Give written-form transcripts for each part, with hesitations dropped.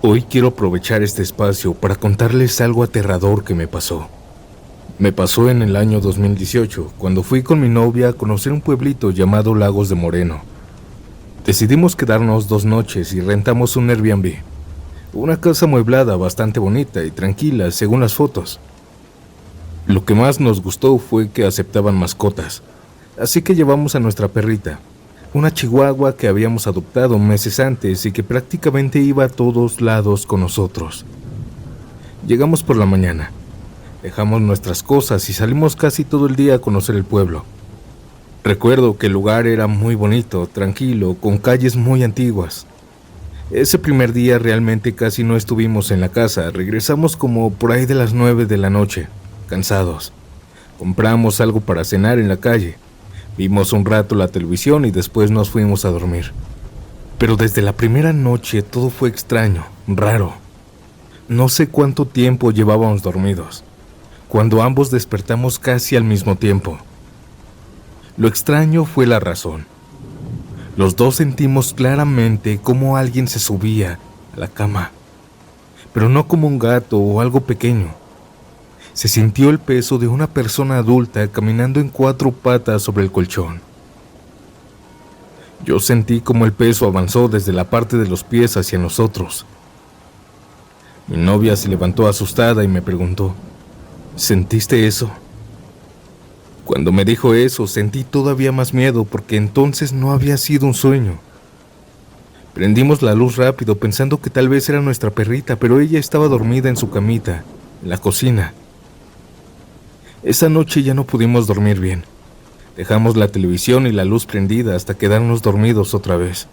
Hoy quiero aprovechar este espacio para contarles algo aterrador que me pasó. Me pasó en el año 2018, cuando fui con mi novia a conocer un pueblito llamado Lagos de Moreno. Decidimos quedarnos 2 noches y rentamos un Airbnb. Una casa amueblada bastante bonita y tranquila según las fotos. Lo que más nos gustó fue que aceptaban mascotas, así que llevamos a nuestra perrita, una chihuahua que habíamos adoptado meses antes y que prácticamente iba a todos lados con nosotros. Llegamos por la mañana, dejamos nuestras cosas y salimos casi todo el día a conocer el pueblo. Recuerdo que el lugar era muy bonito, tranquilo, con calles muy antiguas. Ese primer día realmente casi no estuvimos en la casa, regresamos como por ahí de las 9 de la noche, cansados. Compramos algo para cenar en la calle. Vimos un rato la televisión y después nos fuimos a dormir. Pero desde la primera noche todo fue extraño, raro. No sé cuánto tiempo llevábamos dormidos, cuando ambos despertamos casi al mismo tiempo. Lo extraño fue la razón. Los dos sentimos claramente cómo alguien se subía a la cama, pero no como un gato o algo pequeño. Se sintió el peso de una persona adulta caminando en 4 patas sobre el colchón. Yo sentí como el peso avanzó desde la parte de los pies hacia nosotros. Mi novia se levantó asustada y me preguntó, ¿sentiste eso? Cuando me dijo eso, sentí todavía más miedo porque entonces no había sido un sueño. Prendimos la luz rápido pensando que tal vez era nuestra perrita, pero ella estaba dormida en su camita, en la cocina. Esa noche ya no pudimos dormir bien. Dejamos la televisión y la luz prendida hasta quedarnos dormidos otra vez.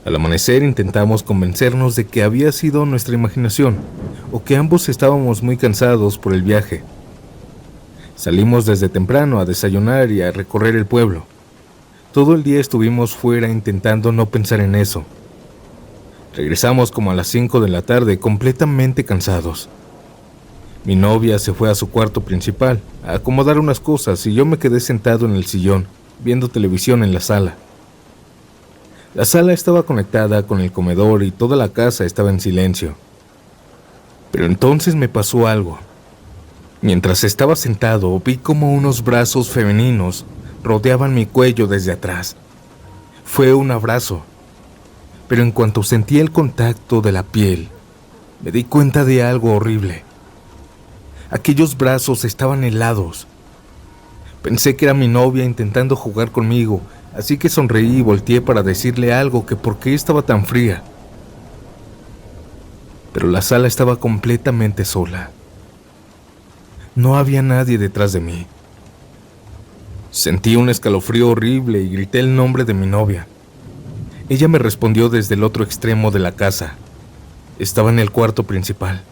Al amanecer intentamos convencernos de que había sido nuestra imaginación o que ambos estábamos muy cansados por el viaje. Salimos desde temprano a desayunar y a recorrer el pueblo. Todo el día estuvimos fuera intentando no pensar en eso. Regresamos como a las 5 de la tarde completamente cansados. Mi novia se fue a su cuarto principal a acomodar unas cosas y yo me quedé sentado en el sillón, viendo televisión en la sala. La sala estaba conectada con el comedor y toda la casa estaba en silencio. Pero entonces me pasó algo. Mientras estaba sentado, vi como unos brazos femeninos rodeaban mi cuello desde atrás. Fue un abrazo, pero en cuanto sentí el contacto de la piel, me di cuenta de algo horrible. Aquellos brazos estaban helados. Pensé que era mi novia intentando jugar conmigo, así que sonreí y volteé para decirle algo que por qué estaba tan fría. Pero la sala estaba completamente sola. No había nadie detrás de mí. Sentí un escalofrío horrible y grité el nombre de mi novia. Ella me respondió desde el otro extremo de la casa. Estaba en el cuarto principal.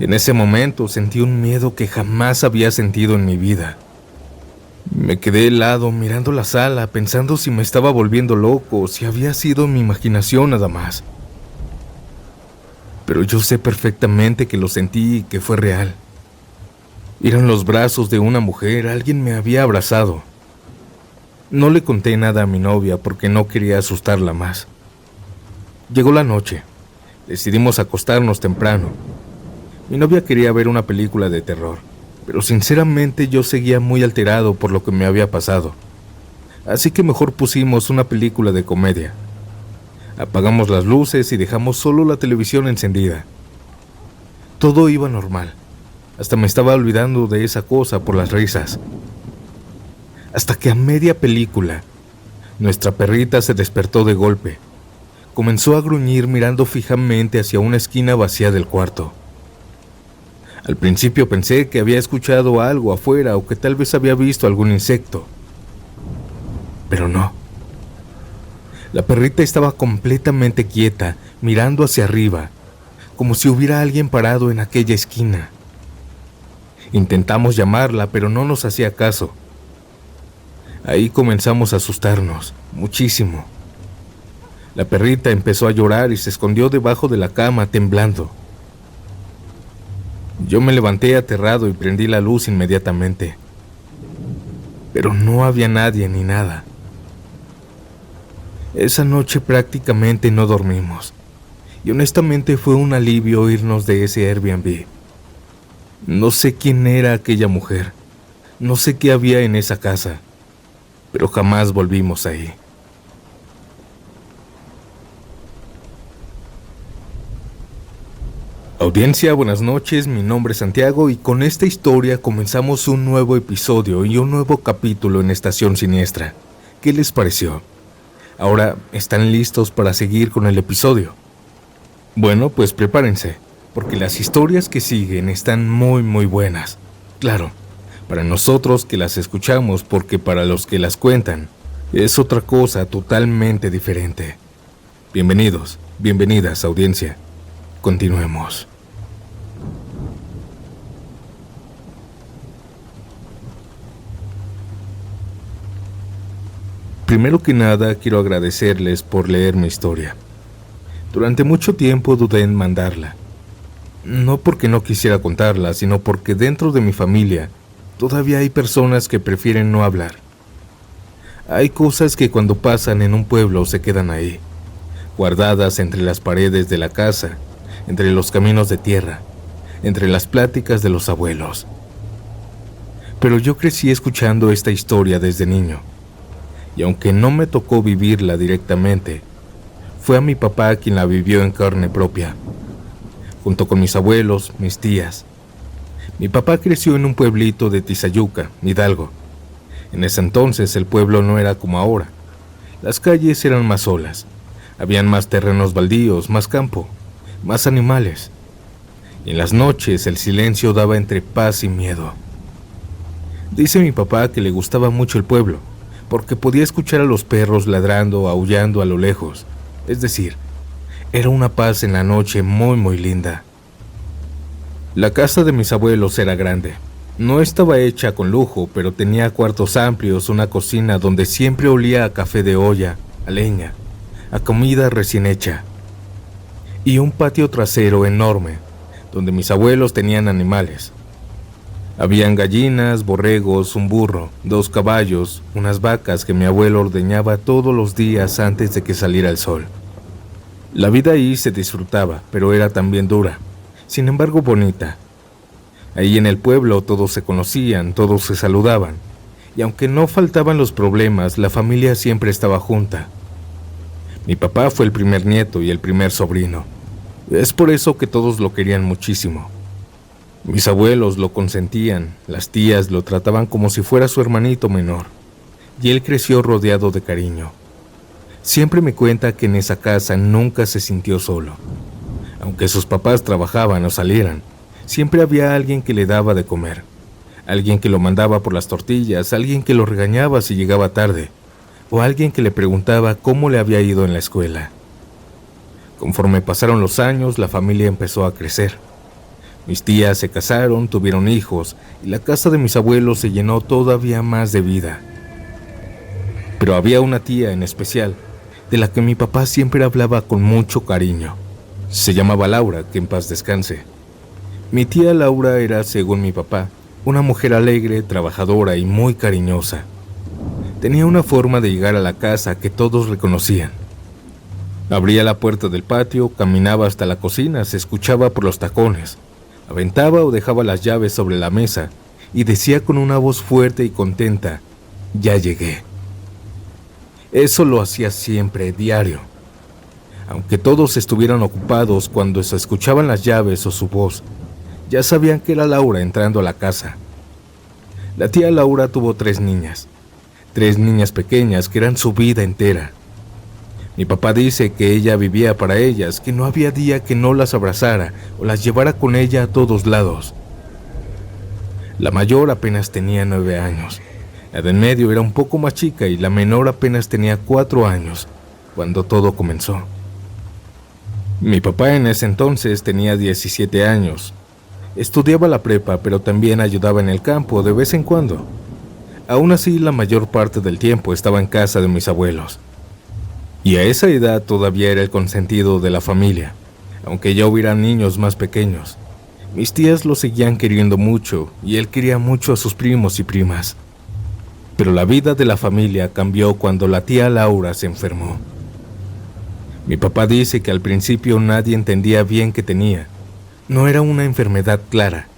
En ese momento sentí un miedo que jamás había sentido en mi vida. Me quedé helado mirando la sala, pensando si me estaba volviendo loco o si había sido mi imaginación nada más. Pero yo sé perfectamente que lo sentí y que fue real. Eran los brazos de una mujer, alguien me había abrazado. No le conté nada a mi novia porque no quería asustarla más. Llegó la noche. Decidimos acostarnos temprano. Mi novia quería ver una película de terror, pero sinceramente yo seguía muy alterado por lo que me había pasado. Así que mejor pusimos una película de comedia. Apagamos las luces y dejamos solo la televisión encendida. Todo iba normal. Hasta me estaba olvidando de esa cosa por las risas. Hasta que a media película, nuestra perrita se despertó de golpe. Comenzó a gruñir mirando fijamente hacia una esquina vacía del cuarto. Al principio pensé que había escuchado algo afuera o que tal vez había visto algún insecto. Pero no. La perrita estaba completamente quieta, mirando hacia arriba, como si hubiera alguien parado en aquella esquina. Intentamos llamarla, pero no nos hacía caso. Ahí comenzamos a asustarnos, muchísimo. La perrita empezó a llorar y se escondió debajo de la cama, temblando. Yo me levanté aterrado y prendí la luz inmediatamente. Pero no había nadie ni nada. Esa noche prácticamente no dormimos, y honestamente fue un alivio irnos de ese Airbnb. No sé quién era aquella mujer, no sé qué había en esa casa, pero jamás volvimos ahí. Audiencia, buenas noches, mi nombre es Santiago y con esta historia comenzamos un nuevo episodio y un nuevo capítulo en Estación Siniestra. ¿Qué les pareció? Ahora, ¿están listos para seguir con el episodio? Bueno, pues prepárense, porque las historias que siguen están muy buenas. Claro, para nosotros que las escuchamos, porque para los que las cuentan, es otra cosa totalmente diferente. Bienvenidos, bienvenidas, audiencia. Continuemos. Primero que nada, quiero agradecerles por leer mi historia. Durante mucho tiempo dudé en mandarla. No porque no quisiera contarla, sino porque dentro de mi familia todavía hay personas que prefieren no hablar. Hay cosas que cuando pasan en un pueblo se quedan ahí, guardadas entre las paredes de la casa, entre los caminos de tierra, entre las pláticas de los abuelos. Pero yo crecí escuchando esta historia desde niño. Y aunque no me tocó vivirla directamente, fue a mi papá quien la vivió en carne propia, junto con mis abuelos, mis tías. Mi papá creció en un pueblito de Tizayuca, Hidalgo. En ese entonces el pueblo no era como ahora. Las calles eran más solas, habían más terrenos baldíos, más campo, más animales. Y en las noches el silencio daba entre paz y miedo. Dice mi papá que le gustaba mucho el pueblo, porque podía escuchar a los perros ladrando o aullando a lo lejos. Es decir, era una paz en la noche muy linda. La casa de mis abuelos era grande. No estaba hecha con lujo, pero tenía cuartos amplios, una cocina donde siempre olía a café de olla, a leña, a comida recién hecha. Y un patio trasero enorme, donde mis abuelos tenían animales. Habían gallinas, borregos, un burro, 2 caballos, unas vacas que mi abuelo ordeñaba todos los días antes de que saliera el sol. La vida ahí se disfrutaba, pero era también dura, sin embargo bonita. Ahí en el pueblo todos se conocían, todos se saludaban, y aunque no faltaban los problemas, la familia siempre estaba junta. Mi papá fue el primer nieto y el primer sobrino. Es por eso que todos lo querían muchísimo. Mis abuelos lo consentían, las tías lo trataban como si fuera su hermanito menor, y él creció rodeado de cariño. Siempre me cuenta que en esa casa nunca se sintió solo. Aunque sus papás trabajaban o salieran, siempre había alguien que le daba de comer, alguien que lo mandaba por las tortillas, alguien que lo regañaba si llegaba tarde, o alguien que le preguntaba cómo le había ido en la escuela. Conforme pasaron los años, la familia empezó a crecer. Mis tías se casaron, tuvieron hijos, y la casa de mis abuelos se llenó todavía más de vida. Pero había una tía en especial, de la que mi papá siempre hablaba con mucho cariño. Se llamaba Laura, que en paz descanse. Mi tía Laura era, según mi papá, una mujer alegre, trabajadora y muy cariñosa. Tenía una forma de llegar a la casa que todos reconocían. Abría la puerta del patio, caminaba hasta la cocina, se escuchaba por los tacones, aventaba o dejaba las llaves sobre la mesa y decía con una voz fuerte y contenta: «Ya llegué». Eso lo hacía siempre, diario. Aunque todos estuvieran ocupados, cuando se escuchaban las llaves o su voz, ya sabían que era Laura entrando a la casa. La tía Laura tuvo 3 niñas pequeñas que eran su vida entera. Mi papá dice que ella vivía para ellas, que no había día que no las abrazara o las llevara con ella a todos lados. La mayor apenas tenía 9 años, la de en medio era un poco más chica y la menor apenas tenía 4 años, cuando todo comenzó. Mi papá en ese entonces tenía 17 años. Estudiaba la prepa, pero también ayudaba en el campo de vez en cuando. Aún así, la mayor parte del tiempo estaba en casa de mis abuelos. Y a esa edad todavía era el consentido de la familia, aunque ya hubiera niños más pequeños. Mis tías lo seguían queriendo mucho y él quería mucho a sus primos y primas. Pero la vida de la familia cambió cuando la tía Laura se enfermó. Mi papá dice que al principio nadie entendía bien qué tenía. No era una enfermedad clara.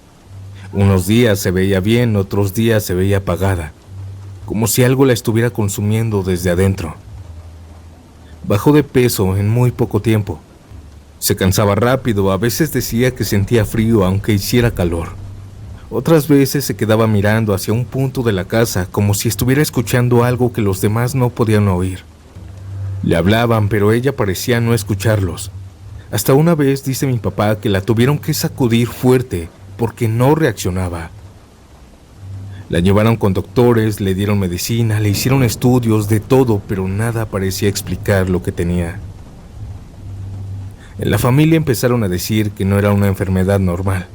Unos días se veía bien, otros días se veía apagada, como si algo la estuviera consumiendo desde adentro. Bajó de peso en muy poco tiempo. Se cansaba rápido, a veces decía que sentía frío aunque hiciera calor. Otras veces se quedaba mirando hacia un punto de la casa como si estuviera escuchando algo que los demás no podían oír. Le hablaban, pero ella parecía no escucharlos. Hasta una vez dice mi papá que la tuvieron que sacudir fuerte porque no reaccionaba. La llevaron con doctores, le dieron medicina, le hicieron estudios, de todo, pero nada parecía explicar lo que tenía. En la familia empezaron a decir que no era una enfermedad normal.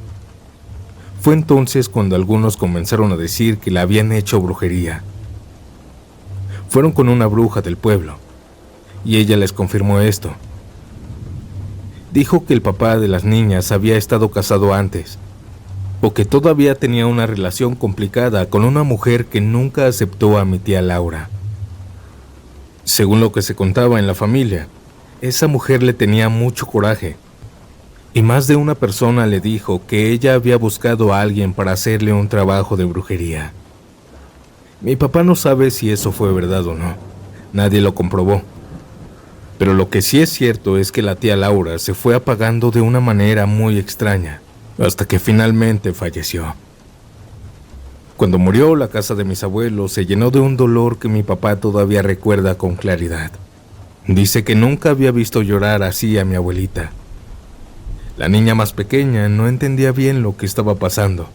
Fue entonces cuando algunos comenzaron a decir que la habían hecho brujería. Fueron con una bruja del pueblo, y ella les confirmó esto. Dijo que el papá de las niñas había estado casado antes, o que todavía tenía una relación complicada con una mujer que nunca aceptó a mi tía Laura. Según lo que se contaba en la familia, esa mujer le tenía mucho coraje, y más de una persona le dijo que ella había buscado a alguien para hacerle un trabajo de brujería. Mi papá no sabe si eso fue verdad o no, nadie lo comprobó. Pero lo que sí es cierto es que la tía Laura se fue apagando de una manera muy extraña, hasta que finalmente falleció. Cuando murió, la casa de mis abuelos se llenó de un dolor que mi papá todavía recuerda con claridad. Dice que nunca había visto llorar así a mi abuelita. La niña más pequeña no entendía bien lo que estaba pasando.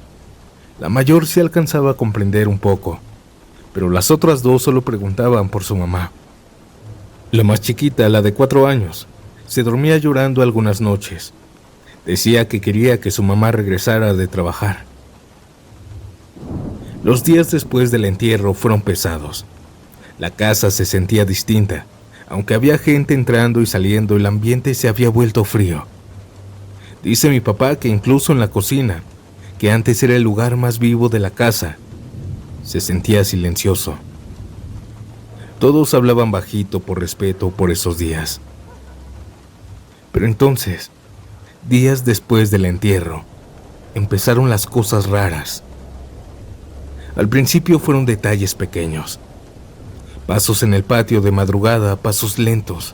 La mayor sí alcanzaba a comprender un poco, pero las otras dos solo preguntaban por su mamá. La más chiquita, la de 4 años, se dormía llorando algunas noches. Decía que quería que su mamá regresara de trabajar. Los días después del entierro fueron pesados. La casa se sentía distinta. Aunque había gente entrando y saliendo, el ambiente se había vuelto frío. Dice mi papá que incluso en la cocina, que antes era el lugar más vivo de la casa, se sentía silencioso. Todos hablaban bajito por respeto por esos días. Pero entonces, días después del entierro, empezaron las cosas raras. Al principio fueron detalles pequeños. Pasos en el patio de madrugada, pasos lentos,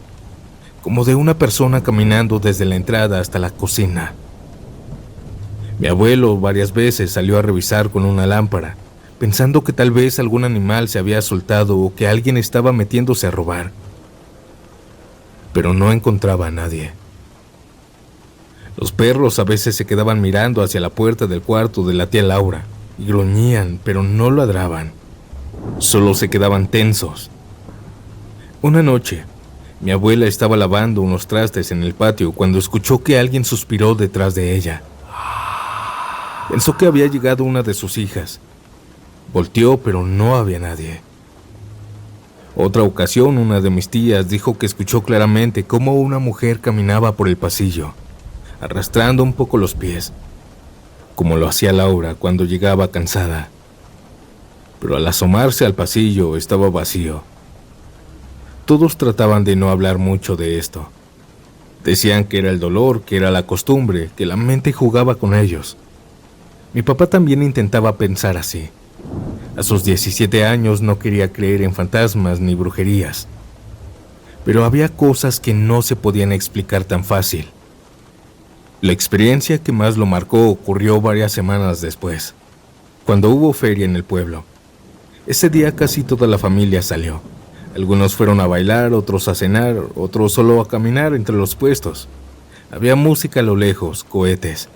como de una persona caminando desde la entrada hasta la cocina. Mi abuelo varias veces salió a revisar con una lámpara, pensando que tal vez algún animal se había soltado o que alguien estaba metiéndose a robar. Pero no encontraba a nadie. Los perros a veces se quedaban mirando hacia la puerta del cuarto de la tía Laura y gruñían, pero no ladraban. Solo se quedaban tensos. Una noche, mi abuela estaba lavando unos trastes en el patio cuando escuchó que alguien suspiró detrás de ella. Pensó que había llegado una de sus hijas. Volteó, pero no había nadie. Otra ocasión, una de mis tías dijo que escuchó claramente cómo una mujer caminaba por el pasillo, arrastrando un poco los pies, como lo hacía Laura cuando llegaba cansada. Pero al asomarse al pasillo estaba vacío. Todos trataban de no hablar mucho de esto. Decían que era el dolor, que era la costumbre, que la mente jugaba con ellos. Mi papá también intentaba pensar así. A sus 17 años no quería creer en fantasmas ni brujerías. Pero había cosas que no se podían explicar tan fácil. La experiencia que más lo marcó ocurrió varias semanas después, cuando hubo feria en el pueblo. Ese día casi toda la familia salió. Algunos fueron a bailar, otros a cenar, otros solo a caminar entre los puestos. Había música a lo lejos, cohetes.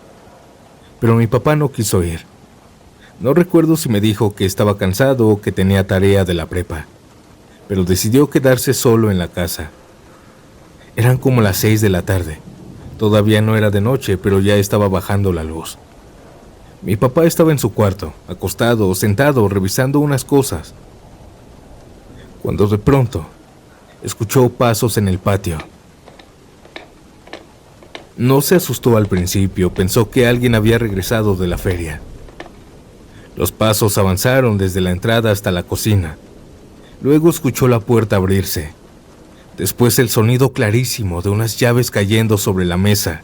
Pero mi papá no quiso ir. No recuerdo si me dijo que estaba cansado o que tenía tarea de la prepa, pero decidió quedarse solo en la casa. Eran como las 6 de la tarde. Todavía no era de noche, pero ya estaba bajando la luz. Mi papá estaba en su cuarto, acostado o sentado, revisando unas cosas, cuando de pronto escuchó pasos en el patio. No se asustó al principio, pensó que alguien había regresado de la feria. Los pasos avanzaron desde la entrada hasta la cocina. Luego escuchó la puerta abrirse. Después el sonido clarísimo de unas llaves cayendo sobre la mesa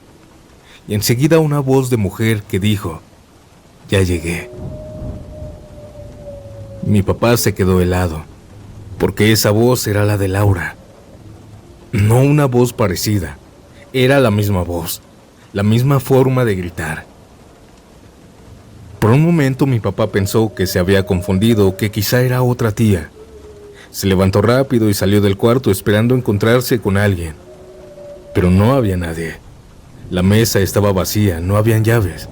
y enseguida una voz de mujer que dijo: «Ya llegué». Mi papá se quedó helado, porque esa voz era la de Laura. No una voz parecida, era la misma voz, la misma forma de gritar. Por un momento mi papá pensó que se había confundido, que quizá era otra tía. Se levantó rápido y salió del cuarto esperando encontrarse con alguien. Pero no había nadie. La mesa estaba vacía, no habían llaves.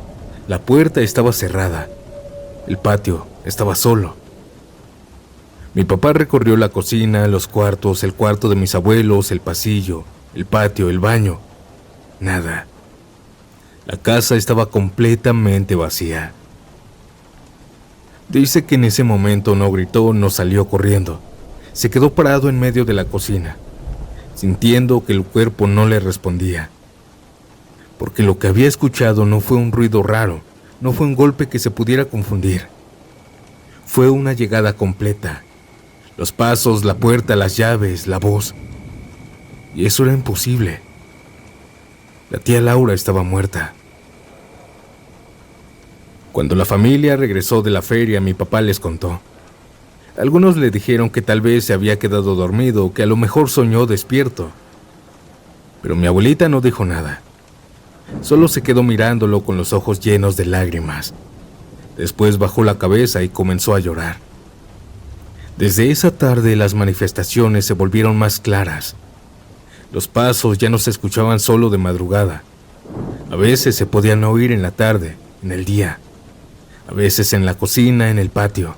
La puerta estaba cerrada. El patio estaba solo. Mi papá recorrió la cocina, los cuartos, el cuarto de mis abuelos, el pasillo, el patio, el baño. Nada. La casa estaba completamente vacía. Dice que en ese momento no gritó, no salió corriendo. Se quedó parado en medio de la cocina, sintiendo que el cuerpo no le respondía. Porque lo que había escuchado no fue un ruido raro, no fue un golpe que se pudiera confundir. Fue una llegada completa. Los pasos, la puerta, las llaves, la voz. Y eso era imposible. La tía Laura estaba muerta. Cuando la familia regresó de la feria, mi papá les contó. Algunos le dijeron que tal vez se había quedado dormido o que a lo mejor soñó despierto. Pero mi abuelita no dijo nada. Solo se quedó mirándolo con los ojos llenos de lágrimas. Después bajó la cabeza y comenzó a llorar. Desde esa tarde las manifestaciones se volvieron más claras. Los pasos ya no se escuchaban solo de madrugada. A veces se podían oír en la tarde, en el día. A veces en la cocina, en el patio.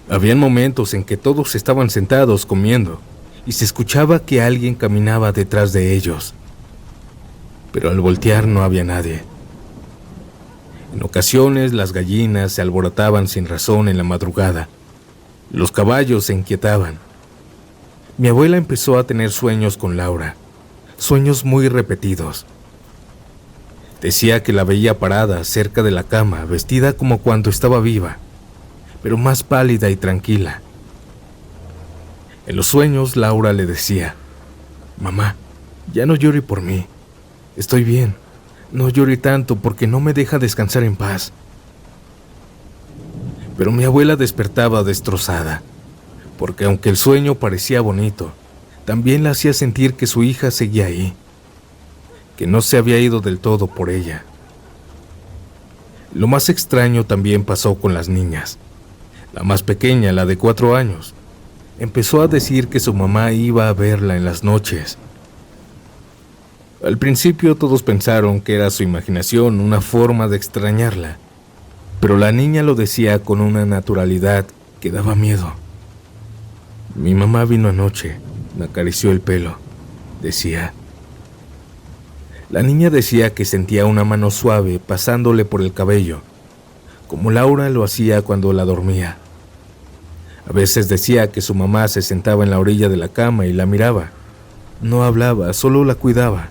Habían momentos en que todos estaban sentados comiendo y se escuchaba que alguien caminaba detrás de ellos. Pero al voltear no había nadie. En ocasiones las gallinas se alborotaban sin razón en la madrugada. Los caballos se inquietaban. Mi abuela empezó a tener sueños con Laura, sueños muy repetidos. Decía que la veía parada cerca de la cama, vestida como cuando estaba viva, pero más pálida y tranquila. En los sueños, Laura le decía: «Mamá, ya no llore por mí. Estoy bien. No llore tanto porque no me deja descansar en paz». Pero mi abuela despertaba destrozada, porque aunque el sueño parecía bonito, también la hacía sentir que su hija seguía ahí, que no se había ido del todo por ella. Lo más extraño también pasó con las niñas. La más pequeña, la de 4 años, empezó a decir que su mamá iba a verla en las noches. Al principio todos pensaron que era su imaginación, una forma de extrañarla, pero la niña lo decía con una naturalidad que daba miedo. «Mi mamá vino anoche, me acarició el pelo», decía. La niña decía que sentía una mano suave pasándole por el cabello, como Laura lo hacía cuando la dormía. A veces decía que su mamá se sentaba en la orilla de la cama y la miraba. No hablaba, solo la cuidaba.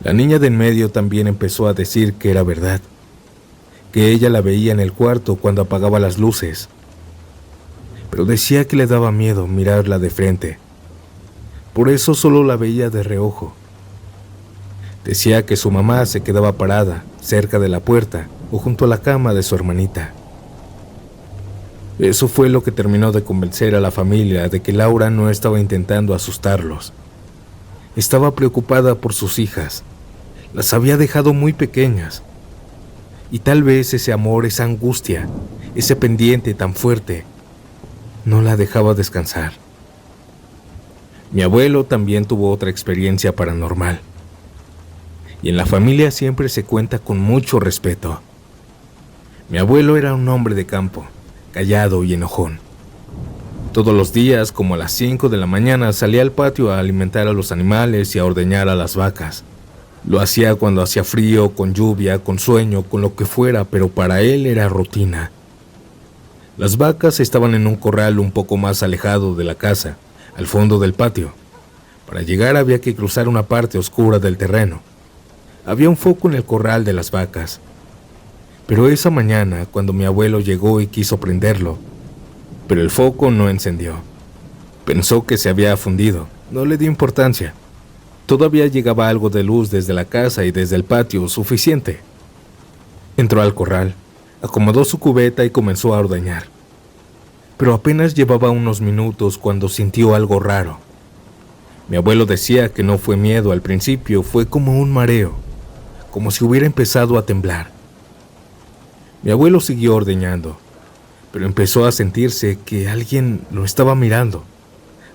La niña de en medio también empezó a decir que era verdad, que ella la veía en el cuarto cuando apagaba las luces, pero decía que le daba miedo mirarla de frente. Por eso solo la veía de reojo. Decía que su mamá se quedaba parada cerca de la puerta o junto a la cama de su hermanita. Eso fue lo que terminó de convencer a la familia de que Laura no estaba intentando asustarlos. Estaba preocupada por sus hijas. Las había dejado muy pequeñas. Y tal vez ese amor, esa angustia, ese pendiente tan fuerte, no la dejaba descansar. Mi abuelo también tuvo otra experiencia paranormal. Y en la familia siempre se cuenta con mucho respeto. Mi abuelo era un hombre de campo, callado y enojón. Todos los días, como a las 5 de la mañana, salía al patio a alimentar a los animales y a ordeñar a las vacas. Lo hacía cuando hacía frío, con lluvia, con sueño, con lo que fuera, pero para él era rutina. Las vacas estaban en un corral un poco más alejado de la casa, al fondo del patio. Para llegar había que cruzar una parte oscura del terreno. Había un foco en el corral de las vacas. Pero esa mañana, cuando mi abuelo llegó y quiso prenderlo, pero el foco no encendió. Pensó que se había fundido. No le dio importancia. Todavía llegaba algo de luz desde la casa y desde el patio, suficiente. Entró al corral, acomodó su cubeta y comenzó a ordeñar. Pero apenas llevaba unos minutos cuando sintió algo raro. Mi abuelo decía que no fue miedo al principio, fue como un mareo, como si hubiera empezado a temblar. Mi abuelo siguió ordeñando, pero empezó a sentirse que alguien lo estaba mirando,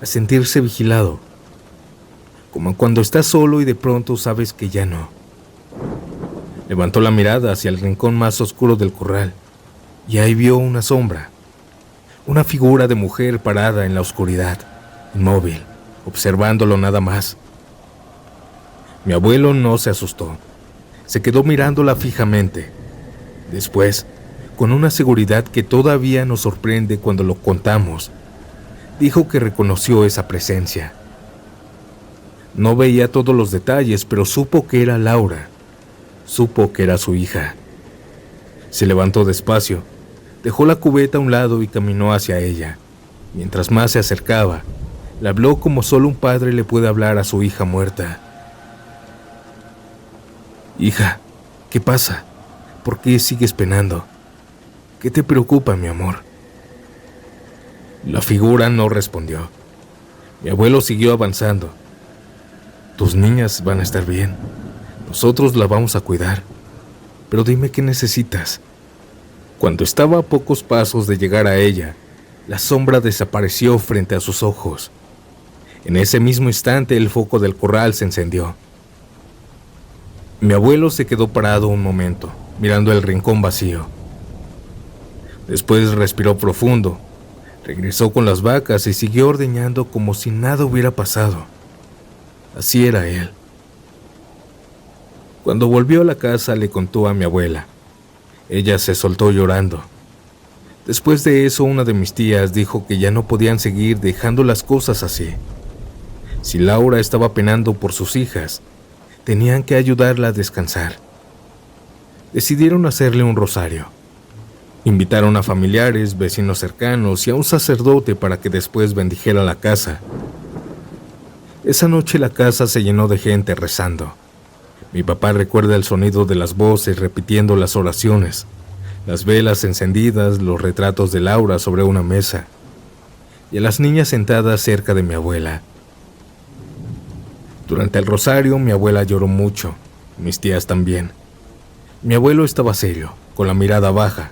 a sentirse vigilado, como cuando estás solo y de pronto sabes que ya no. Levantó la mirada hacia el rincón más oscuro del corral y ahí vio una sombra, una figura de mujer parada en la oscuridad, inmóvil, observándolo nada más. Mi abuelo no se asustó, se quedó mirándola fijamente. Después, con una seguridad que todavía nos sorprende cuando lo contamos, dijo que reconoció esa presencia. No veía todos los detalles, pero supo que era Laura. Supo que era su hija. Se levantó despacio, dejó la cubeta a un lado y caminó hacia ella. Mientras más se acercaba, le habló como solo un padre le puede hablar a su hija muerta. Hija, ¿qué pasa? ¿Por qué sigues penando? ¿Qué te preocupa, mi amor? La figura no respondió. Mi abuelo siguió avanzando. Tus niñas van a estar bien. Nosotros la vamos a cuidar. Pero dime qué necesitas. Cuando estaba a pocos pasos de llegar a ella, la sombra desapareció frente a sus ojos. En ese mismo instante el foco del corral se encendió. Mi abuelo se quedó parado un momento, mirando el rincón vacío. Después respiró profundo, regresó con las vacas y siguió ordeñando como si nada hubiera pasado. Así era él. Cuando volvió a la casa le contó a mi abuela. Ella se soltó llorando. Después de eso, una de mis tías dijo que ya no podían seguir dejando las cosas así. Si Laura estaba penando por sus hijas, tenían que ayudarla a descansar. Decidieron hacerle un rosario. Invitaron a familiares, vecinos cercanos y a un sacerdote para que después bendijera la casa. Esa noche la casa se llenó de gente rezando. Mi papá recuerda el sonido de las voces repitiendo las oraciones, las velas encendidas, los retratos de Laura sobre una mesa y a las niñas sentadas cerca de mi abuela. Durante el rosario mi abuela lloró mucho, mis tías también. Mi abuelo estaba serio, con la mirada baja.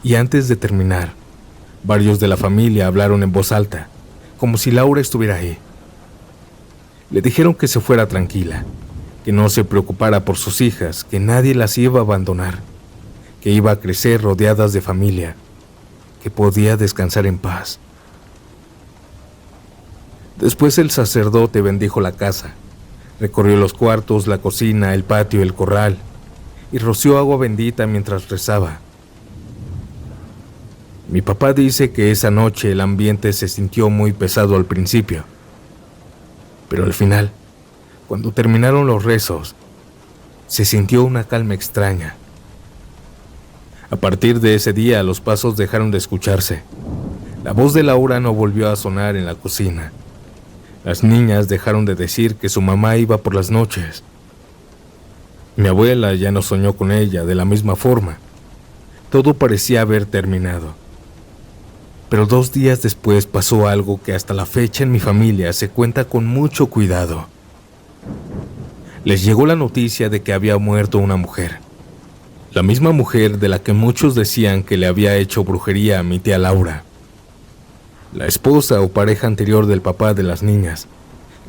Y antes de terminar, varios de la familia hablaron en voz alta, como si Laura estuviera ahí. Le dijeron que se fuera tranquila, que no se preocupara por sus hijas, que nadie las iba a abandonar, que iba a crecer rodeadas de familia, que podía descansar en paz. Después el sacerdote bendijo la casa, recorrió los cuartos, la cocina, el patio, el corral, y roció agua bendita mientras rezaba. Mi papá dice que esa noche el ambiente se sintió muy pesado al principio, pero al final, cuando terminaron los rezos, se sintió una calma extraña. A partir de ese día los pasos dejaron de escucharse. La voz de Laura no volvió a sonar en la cocina. Las niñas dejaron de decir que su mamá iba por las noches. Mi abuela ya no soñó con ella de la misma forma. Todo parecía haber terminado. Pero 2 días después pasó algo que hasta la fecha en mi familia se cuenta con mucho cuidado. Les llegó la noticia de que había muerto una mujer. La misma mujer de la que muchos decían que le había hecho brujería a mi tía Laura. La esposa o pareja anterior del papá de las niñas,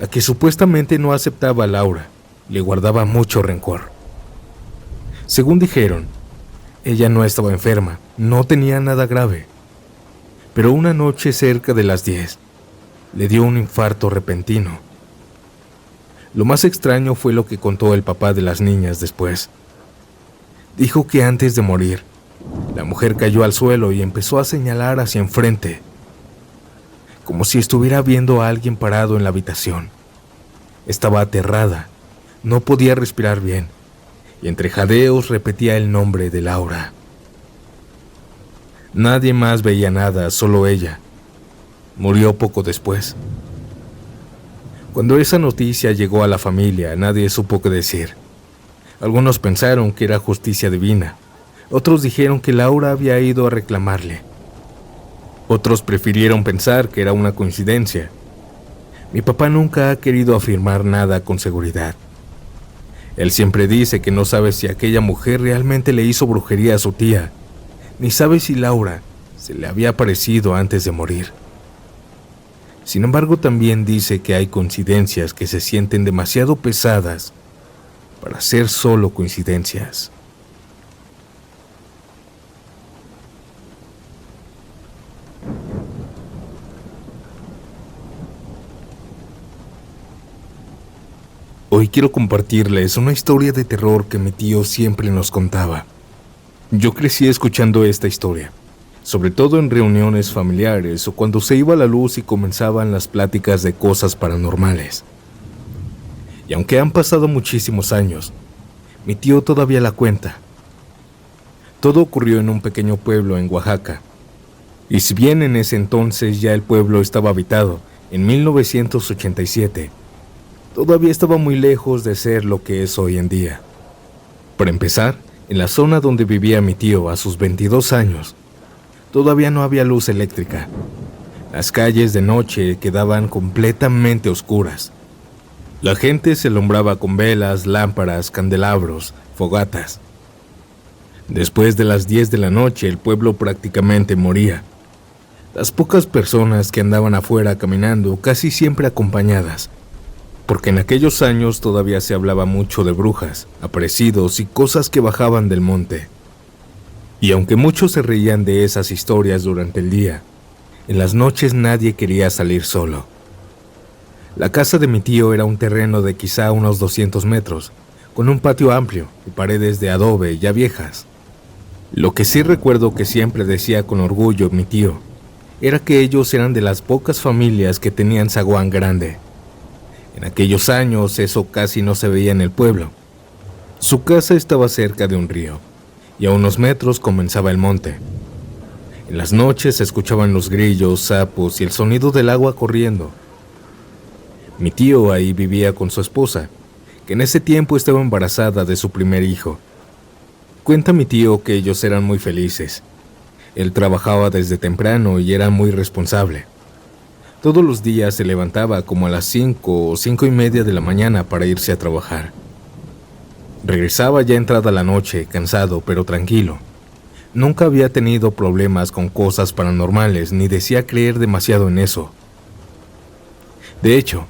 la que supuestamente no aceptaba a Laura, le guardaba mucho rencor. Según dijeron, ella no estaba enferma, no tenía nada grave. Pero una noche cerca de las 10, le dio un infarto repentino. Lo más extraño fue lo que contó el papá de las niñas después. Dijo que antes de morir, la mujer cayó al suelo y empezó a señalar hacia enfrente, como si estuviera viendo a alguien parado en la habitación. Estaba aterrada, no podía respirar bien, y entre jadeos repetía el nombre de Laura. Nadie más veía nada, solo ella. Murió poco después. Cuando esa noticia llegó a la familia, nadie supo qué decir. Algunos pensaron que era justicia divina. Otros dijeron que Laura había ido a reclamarle. Otros prefirieron pensar que era una coincidencia. Mi papá nunca ha querido afirmar nada con seguridad. Él siempre dice que no sabe si aquella mujer realmente le hizo brujería a su tía, ni sabe si Laura se le había aparecido antes de morir. Sin embargo, también dice que hay coincidencias que se sienten demasiado pesadas para ser solo coincidencias. Hoy quiero compartirles una historia de terror que mi tío siempre nos contaba. Yo crecí escuchando esta historia, sobre todo en reuniones familiares o cuando se iba la luz y comenzaban las pláticas de cosas paranormales. Y aunque han pasado muchísimos años, mi tío todavía la cuenta. Todo ocurrió en un pequeño pueblo en Oaxaca. Y si bien en ese entonces ya el pueblo estaba habitado, en 1987, todavía estaba muy lejos de ser lo que es hoy en día. Para empezar, en la zona donde vivía mi tío a sus 22 años, todavía no había luz eléctrica. Las calles de noche quedaban completamente oscuras. La gente se alumbraba con velas, lámparas, candelabros, fogatas. Después de las 10 de la noche, el pueblo prácticamente moría. Las pocas personas que andaban afuera caminando, casi siempre acompañadas, porque en aquellos años todavía se hablaba mucho de brujas, aparecidos y cosas que bajaban del monte. Y aunque muchos se reían de esas historias durante el día, en las noches nadie quería salir solo. La casa de mi tío era un terreno de quizá unos 200 metros, con un patio amplio y paredes de adobe ya viejas. Lo que sí recuerdo que siempre decía con orgullo mi tío, era que ellos eran de las pocas familias que tenían zaguán grande. En aquellos años eso casi no se veía en el pueblo. Su casa estaba cerca de un río, y a unos metros comenzaba el monte. En las noches se escuchaban los grillos, sapos y el sonido del agua corriendo. Mi tío ahí vivía con su esposa, que en ese tiempo estaba embarazada de su primer hijo. Cuenta mi tío que ellos eran muy felices. Él trabajaba desde temprano y era muy responsable. Todos los días se levantaba como a las 5 o 5:30 de la mañana para irse a trabajar. Regresaba ya entrada la noche, cansado pero tranquilo. Nunca había tenido problemas con cosas paranormales ni decía creer demasiado en eso. De hecho,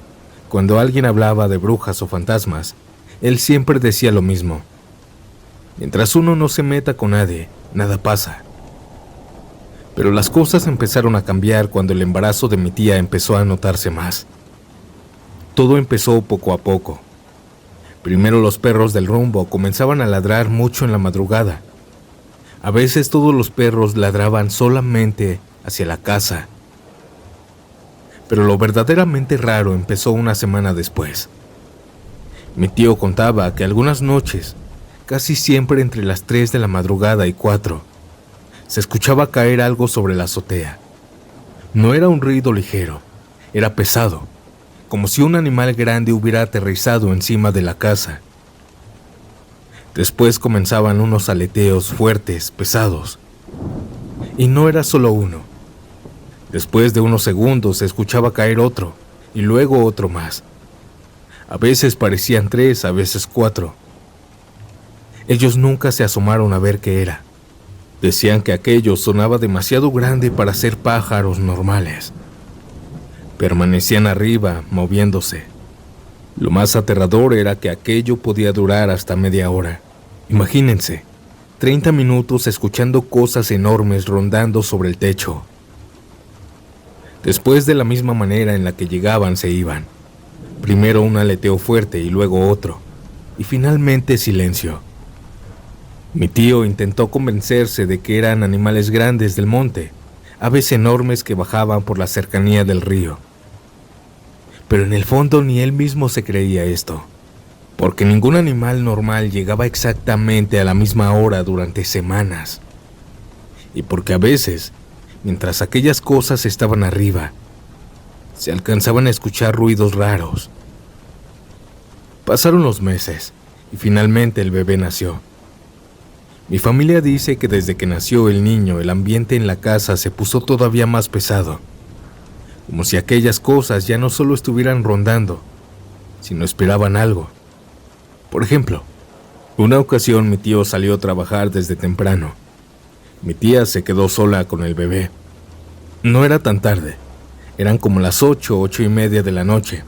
cuando alguien hablaba de brujas o fantasmas, él siempre decía lo mismo. Mientras uno no se meta con nadie, nada pasa. Pero las cosas empezaron a cambiar cuando el embarazo de mi tía empezó a notarse más. Todo empezó poco a poco. Primero los perros del rumbo comenzaban a ladrar mucho en la madrugada. A veces todos los perros ladraban solamente hacia la casa. Pero lo verdaderamente raro empezó una semana después. Mi tío contaba que algunas noches, casi siempre entre las 3 de la madrugada y 4, se escuchaba caer algo sobre la azotea. No era un ruido ligero, era pesado, como si un animal grande hubiera aterrizado encima de la casa. Después comenzaban unos aleteos fuertes, pesados. Y no era solo uno. Después de unos segundos se escuchaba caer otro, y luego otro más. A veces parecían 3, a veces 4. Ellos nunca se asomaron a ver qué era. Decían que aquello sonaba demasiado grande para ser pájaros normales. Permanecían arriba, moviéndose. Lo más aterrador era que aquello podía durar hasta media hora. Imagínense, 30 minutos escuchando cosas enormes rondando sobre el techo. Después, de la misma manera en la que llegaban, se iban. Primero un aleteo fuerte y luego otro. Y finalmente silencio. Mi tío intentó convencerse de que eran animales grandes del monte, aves enormes que bajaban por la cercanía del río. Pero en el fondo ni él mismo se creía esto, porque ningún animal normal llegaba exactamente a la misma hora durante semanas. Y porque a veces, mientras aquellas cosas estaban arriba, Se alcanzaban a escuchar ruidos raros. Pasaron los meses y finalmente el bebé nació. Mi familia dice que desde que nació el niño, el ambiente en la casa se puso todavía más pesado, como si aquellas cosas ya no solo estuvieran rondando, sino esperaban algo. Por ejemplo, una ocasión mi tío salió a trabajar desde temprano. Mi tía se quedó sola con el bebé. No era tan tarde, eran como las 8:30 de la noche.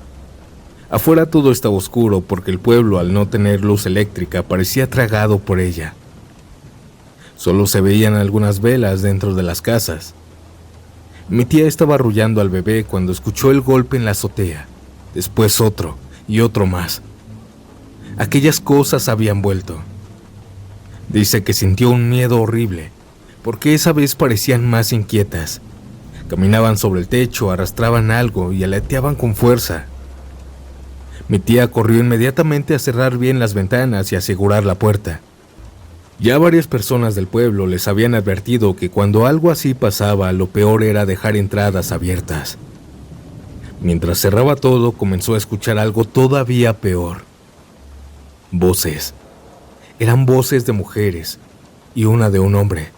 Afuera todo estaba oscuro porque el pueblo, al no tener luz eléctrica, parecía tragado por ella. Solo se veían algunas velas dentro de las casas. Mi tía estaba arrullando al bebé cuando escuchó el golpe en la azotea, después otro y otro más. Aquellas cosas habían vuelto. Dice que sintió un miedo horrible, porque esa vez parecían más inquietas. Caminaban sobre el techo, arrastraban algo y aleteaban con fuerza. Mi tía corrió inmediatamente a cerrar bien las ventanas y asegurar la puerta. Ya varias personas del pueblo les habían advertido que cuando algo así pasaba, lo peor era dejar entradas abiertas. Mientras cerraba todo, comenzó a escuchar algo todavía peor. Voces. Eran voces de mujeres y una de un hombre.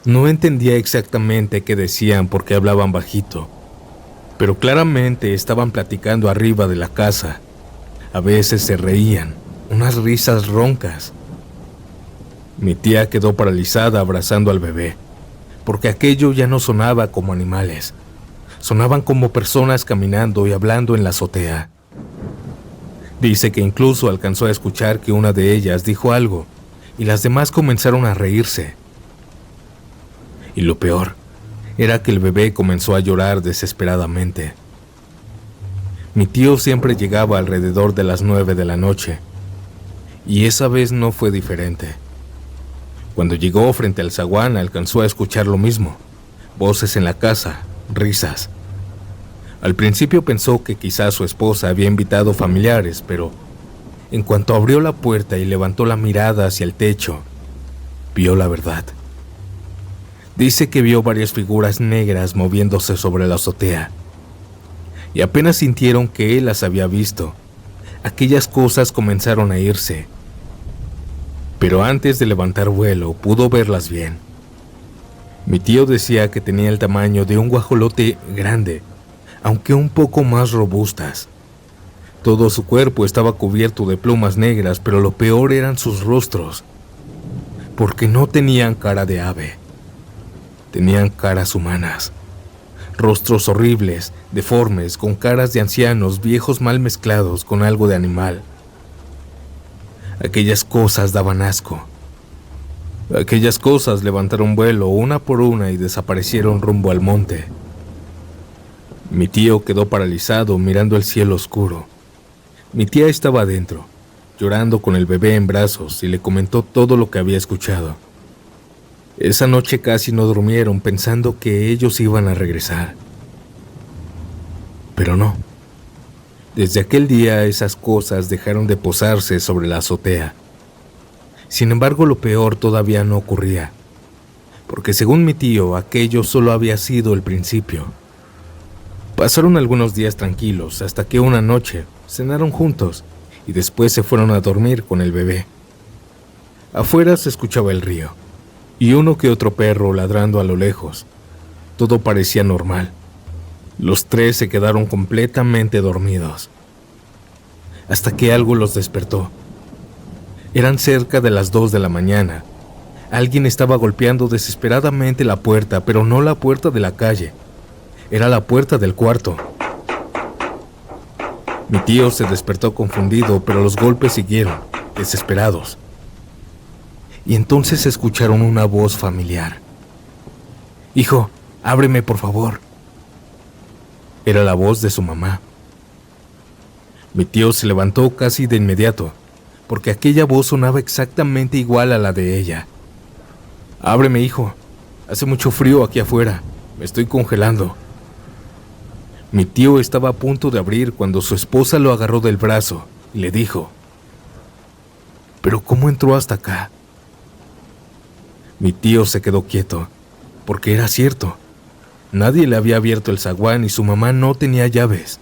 No entendía exactamente qué decían porque hablaban bajito, pero claramente estaban platicando arriba de la casa. A veces se reían, unas risas roncas. Mi tía quedó paralizada abrazando al bebé, porque aquello ya no sonaba como animales, sonaban como personas caminando y hablando en la azotea. Dice que incluso alcanzó a escuchar que una de ellas dijo algo y las demás comenzaron a reírse. Y lo peor era que el bebé comenzó a llorar desesperadamente. Mi tío siempre llegaba alrededor de las 9 de la noche, y esa vez no fue diferente. Cuando llegó frente al zaguán alcanzó a escuchar lo mismo, voces en la casa, risas. Al principio pensó que quizás su esposa había invitado familiares, pero en cuanto abrió la puerta y levantó la mirada hacia el techo, vio la verdad. Dice que vio varias figuras negras moviéndose sobre la azotea, y apenas sintieron que él las había visto, aquellas cosas comenzaron a irse. Pero antes de levantar vuelo, pudo verlas bien. Mi tío decía que tenía el tamaño de un guajolote grande, aunque un poco más robustas. Todo su cuerpo estaba cubierto de plumas negras, pero lo peor eran sus rostros, porque no tenían cara de ave. Tenían caras humanas, rostros horribles, deformes, con caras de ancianos viejos mal mezclados con algo de animal. Aquellas cosas daban asco. Aquellas cosas levantaron vuelo una por una y desaparecieron rumbo al monte. Mi tío quedó paralizado mirando el cielo oscuro. Mi tía estaba adentro, llorando con el bebé en brazos, y le comentó todo lo que había escuchado. Esa noche casi no durmieron pensando que ellos iban a regresar. Pero no. Desde aquel día esas cosas dejaron de posarse sobre la azotea. Sin embargo, lo peor todavía no ocurría, porque según mi tío, aquello solo había sido el principio. Pasaron algunos días tranquilos hasta que una noche cenaron juntos y después se fueron a dormir con el bebé. Afuera se escuchaba el río y uno que otro perro ladrando a lo lejos. Todo parecía normal. Los tres se quedaron completamente dormidos, hasta que algo los despertó. Eran cerca de las 2 de la mañana. Alguien estaba golpeando desesperadamente la puerta, pero no la puerta de la calle. Era la puerta del cuarto. Mi tío se despertó confundido, pero los golpes siguieron, desesperados. Y entonces escucharon una voz familiar. «Hijo, ábreme, por favor». Era la voz de su mamá. Mi tío se levantó casi de inmediato, porque aquella voz sonaba exactamente igual a la de ella. «Ábreme, hijo. Hace mucho frío aquí afuera. Me estoy congelando». Mi tío estaba a punto de abrir cuando su esposa lo agarró del brazo y le dijo: «¿Pero cómo entró hasta acá?». Mi tío se quedó quieto, porque era cierto. Nadie le había abierto el zaguán y su mamá no tenía llaves.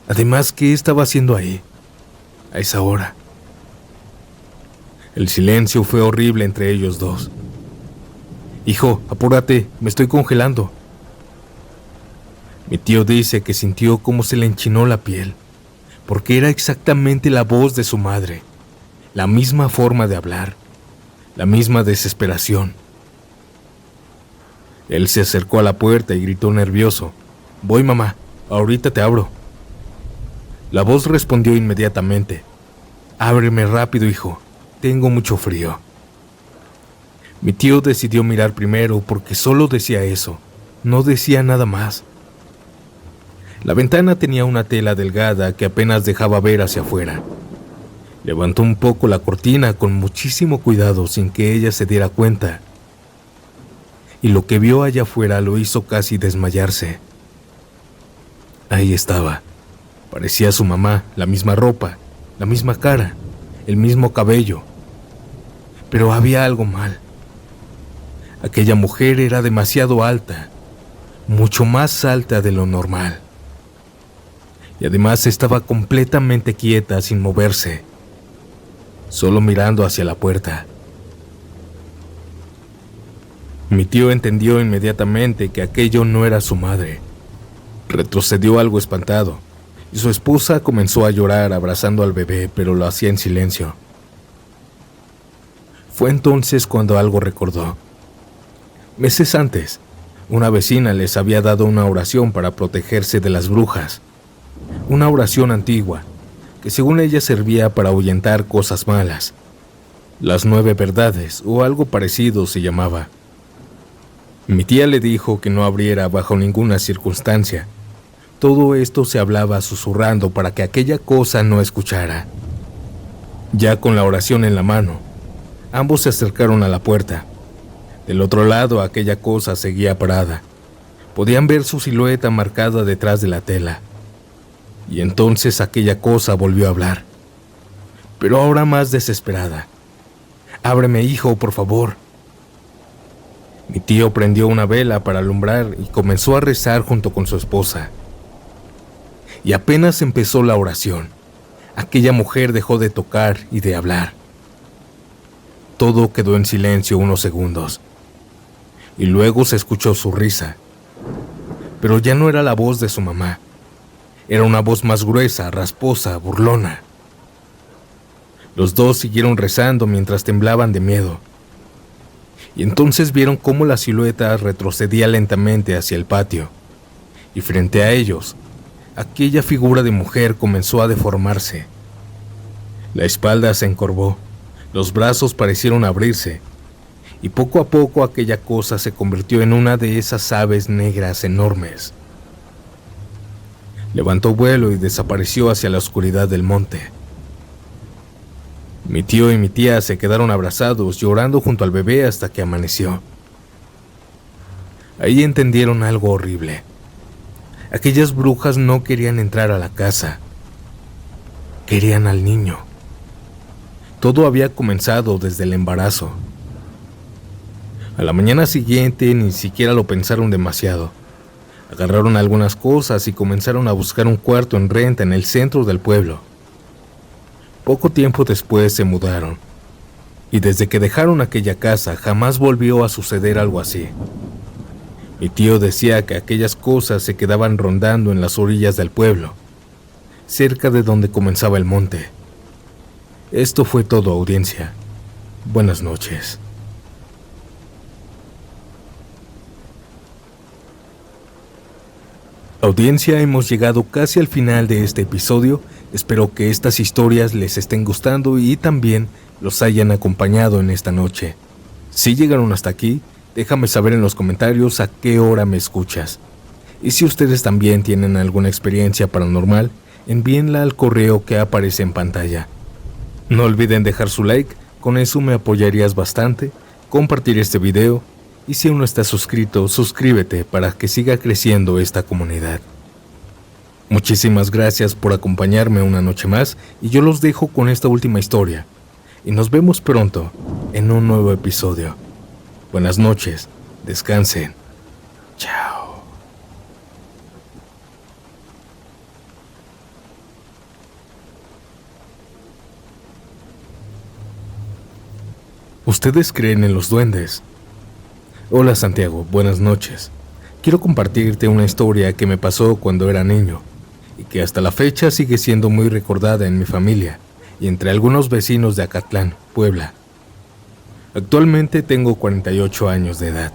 Además, ¿qué estaba haciendo ahí, a esa hora? El silencio fue horrible entre ellos dos. Hijo, apúrate, me estoy congelando. Mi tío dice que sintió cómo se le enchinó la piel, porque era exactamente la voz de su madre, la misma forma de hablar, la misma desesperación. Él se acercó a la puerta y gritó nervioso: «Voy, mamá, ahorita te abro». La voz respondió inmediatamente: «Ábreme rápido, hijo, tengo mucho frío». Mi tío decidió mirar primero porque solo decía eso, no decía nada más. La ventana tenía una tela delgada que apenas dejaba ver hacia afuera. Levantó un poco la cortina con muchísimo cuidado sin que ella se diera cuenta. Y lo que vio allá afuera lo hizo casi desmayarse. Ahí estaba. Parecía su mamá, la misma ropa, la misma cara, el mismo cabello. Pero había algo mal. Aquella mujer era demasiado alta, mucho más alta de lo normal. Y además estaba completamente quieta, sin moverse, solo mirando hacia la puerta. Mi tío entendió inmediatamente que aquello no era su madre. Retrocedió algo espantado, y su esposa comenzó a llorar abrazando al bebé, pero lo hacía en silencio. Fue entonces cuando algo recordó. Meses antes, una vecina les había dado una oración para protegerse de las brujas. Una oración antigua, que según ella servía para ahuyentar cosas malas. Las 9 verdades, o algo parecido se llamaba. Mi tía le dijo que no abriera bajo ninguna circunstancia. Todo esto se hablaba susurrando para que aquella cosa no escuchara. Ya con la oración en la mano, ambos se acercaron a la puerta. Del otro lado, aquella cosa seguía parada. Podían ver su silueta marcada detrás de la tela. Y entonces aquella cosa volvió a hablar, pero ahora más desesperada. «Ábreme, hijo, por favor». Mi tío prendió una vela para alumbrar y comenzó a rezar junto con su esposa. Y apenas empezó la oración, aquella mujer dejó de tocar y de hablar. Todo quedó en silencio unos segundos, y luego se escuchó su risa. Pero ya no era la voz de su mamá. Era una voz más gruesa, rasposa, burlona. Los dos siguieron rezando mientras temblaban de miedo. Y entonces vieron cómo la silueta retrocedía lentamente hacia el patio. Y frente a ellos, aquella figura de mujer comenzó a deformarse. La espalda se encorvó, los brazos parecieron abrirse, y poco a poco aquella cosa se convirtió en una de esas aves negras enormes. Levantó vuelo y desapareció hacia la oscuridad del monte. Mi tío y mi tía se quedaron abrazados, llorando junto al bebé hasta que amaneció. Ahí entendieron algo horrible. Aquellas brujas no querían entrar a la casa. Querían al niño. Todo había comenzado desde el embarazo. A la mañana siguiente ni siquiera lo pensaron demasiado. Agarraron algunas cosas y comenzaron a buscar un cuarto en renta en el centro del pueblo. Poco tiempo después se mudaron, y desde que dejaron aquella casa jamás volvió a suceder algo así. Mi tío decía que aquellas cosas se quedaban rondando en las orillas del pueblo, cerca de donde comenzaba el monte. Esto fue todo, audiencia. Buenas noches. Audiencia, hemos llegado casi al final de este episodio. Espero que estas historias les estén gustando y también los hayan acompañado en esta noche. Si llegaron hasta aquí, déjame saber en los comentarios a qué hora me escuchas. Y si ustedes también tienen alguna experiencia paranormal, envíenla al correo que aparece en pantalla. No olviden dejar su like, con eso me apoyarías bastante, compartir este video, y si aún no estás suscrito, suscríbete para que siga creciendo esta comunidad. Muchísimas gracias por acompañarme una noche más y yo los dejo con esta última historia. Y nos vemos pronto en un nuevo episodio. Buenas noches, descansen. Chao. ¿Ustedes creen en los duendes? Hola Santiago, buenas noches. Quiero compartirte una historia que me pasó cuando era niño y que hasta la fecha sigue siendo muy recordada en mi familia y entre algunos vecinos de Acatlán, Puebla. Actualmente tengo 48 años de edad,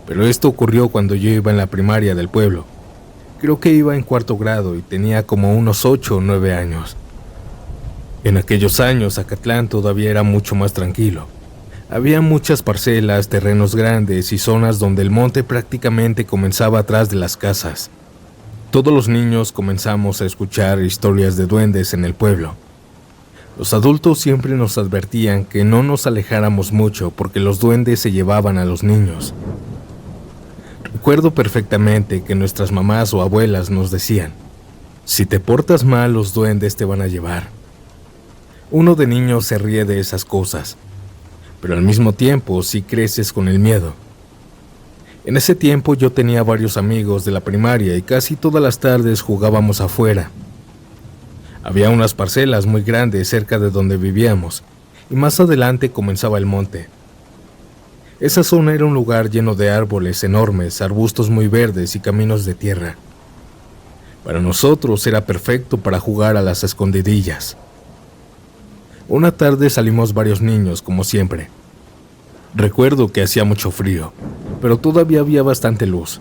pero esto ocurrió cuando yo iba en la primaria del pueblo. Creo que iba en cuarto grado y tenía como unos 8 o 9 años. En aquellos años Acatlán todavía era mucho más tranquilo. Había muchas parcelas, terrenos grandes y zonas donde el monte prácticamente comenzaba atrás de las casas. Todos los niños comenzamos a escuchar historias de duendes en el pueblo. Los adultos siempre nos advertían que no nos alejáramos mucho porque los duendes se llevaban a los niños. Recuerdo perfectamente que nuestras mamás o abuelas nos decían: si te portas mal, los duendes te van a llevar. Uno de niño se ríe de esas cosas, pero al mismo tiempo sí creces con el miedo. En ese tiempo yo tenía varios amigos de la primaria y casi todas las tardes jugábamos afuera. Había unas parcelas muy grandes cerca de donde vivíamos y más adelante comenzaba el monte. Esa zona era un lugar lleno de árboles enormes, arbustos muy verdes y caminos de tierra. Para nosotros era perfecto para jugar a las escondidillas. Una tarde salimos varios niños, como siempre. Recuerdo que hacía mucho frío, pero todavía había bastante luz.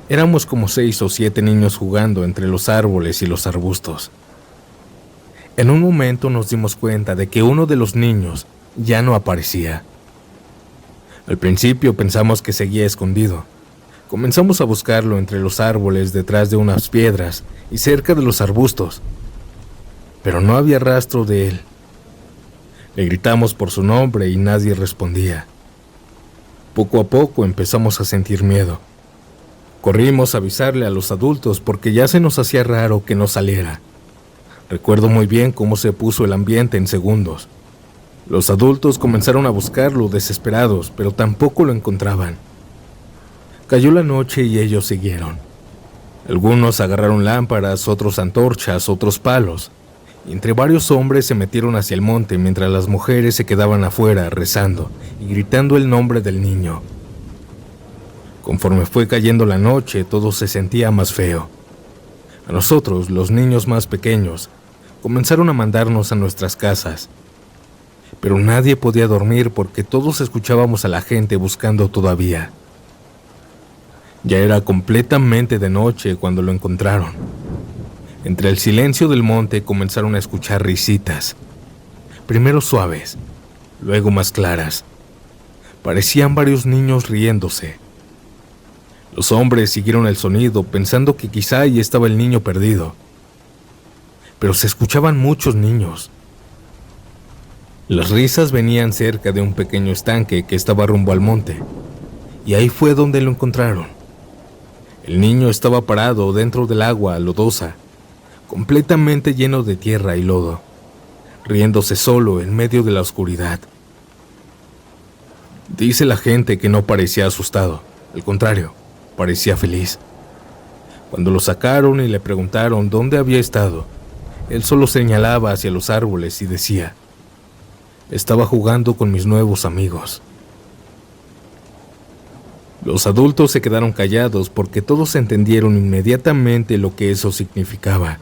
Éramos como 6 o 7 niños jugando entre los árboles y los arbustos. En un momento nos dimos cuenta de que uno de los niños ya no aparecía. Al principio pensamos que seguía escondido. Comenzamos a buscarlo entre los árboles, detrás de unas piedras y cerca de los arbustos, pero no había rastro de él. Le gritamos por su nombre y nadie respondía. Poco a poco empezamos a sentir miedo. Corrimos a avisarle a los adultos porque ya se nos hacía raro que no saliera. Recuerdo muy bien cómo se puso el ambiente en segundos. Los adultos comenzaron a buscarlo desesperados, pero tampoco lo encontraban. Cayó la noche y ellos siguieron. Algunos agarraron lámparas, otros antorchas, otros palos. Y entre varios hombres se metieron hacia el monte mientras las mujeres se quedaban afuera rezando y gritando el nombre del niño. Conforme fue cayendo la noche, todo se sentía más feo. A nosotros, los niños más pequeños, comenzaron a mandarnos a nuestras casas. Pero nadie podía dormir porque todos escuchábamos a la gente buscando todavía. Ya era completamente de noche cuando lo encontraron. Entre el silencio del monte comenzaron a escuchar risitas, primero suaves, luego más claras. Parecían varios niños riéndose. Los hombres siguieron el sonido pensando que quizá ahí estaba el niño perdido, pero se escuchaban muchos niños. Las risas venían cerca de un pequeño estanque que estaba rumbo al monte, y ahí fue donde lo encontraron. El niño estaba parado dentro del agua lodosa, completamente lleno de tierra y lodo, riéndose solo en medio de la oscuridad. Dice la gente que no parecía asustado, al contrario, parecía feliz. Cuando lo sacaron y le preguntaron dónde había estado, él solo señalaba hacia los árboles y decía: estaba jugando con mis nuevos amigos. Los adultos se quedaron callados porque todos entendieron inmediatamente lo que eso significaba.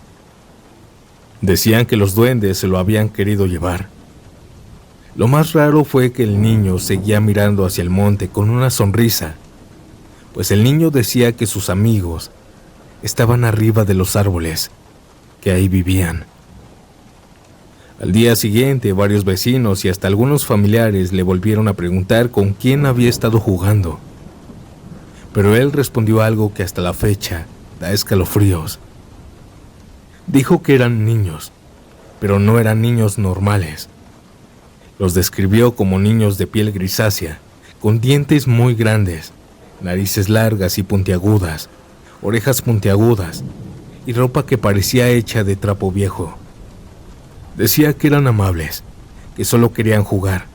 Decían que los duendes se lo habían querido llevar. Lo más raro fue que el niño seguía mirando hacia el monte con una sonrisa, pues el niño decía que sus amigos estaban arriba de los árboles, que ahí vivían. Al día siguiente, varios vecinos y hasta algunos familiares le volvieron a preguntar con quién había estado jugando, pero él respondió algo que hasta la fecha da escalofríos. Dijo que eran niños, pero no eran niños normales. Los describió como niños de piel grisácea, con dientes muy grandes, narices largas y puntiagudas, orejas puntiagudas y ropa que parecía hecha de trapo viejo. Decía que eran amables, que solo querían jugar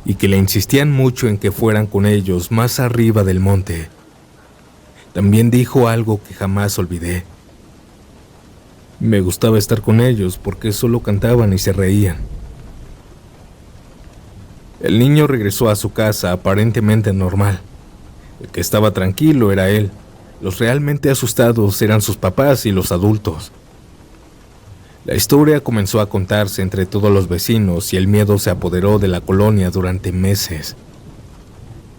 y que le insistían mucho en que fueran con ellos más arriba del monte. También dijo algo que jamás olvidé: me gustaba estar con ellos porque solo cantaban y se reían. El niño regresó a su casa aparentemente normal. El que estaba tranquilo era él. Los realmente asustados eran sus papás y los adultos. La historia comenzó a contarse entre todos los vecinos y el miedo se apoderó de la colonia durante meses.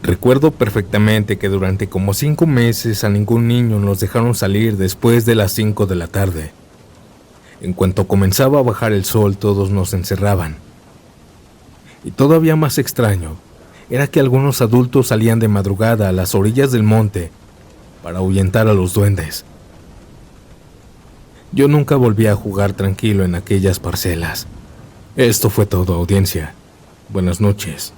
Recuerdo perfectamente que durante como 5 meses a ningún niño nos dejaron salir después de las 5 de la tarde. En cuanto comenzaba a bajar el sol, todos nos encerraban. Y todavía más extraño era que algunos adultos salían de madrugada a las orillas del monte para ahuyentar a los duendes. Yo nunca volví a jugar tranquilo en aquellas parcelas. Esto fue todo, audiencia. Buenas noches.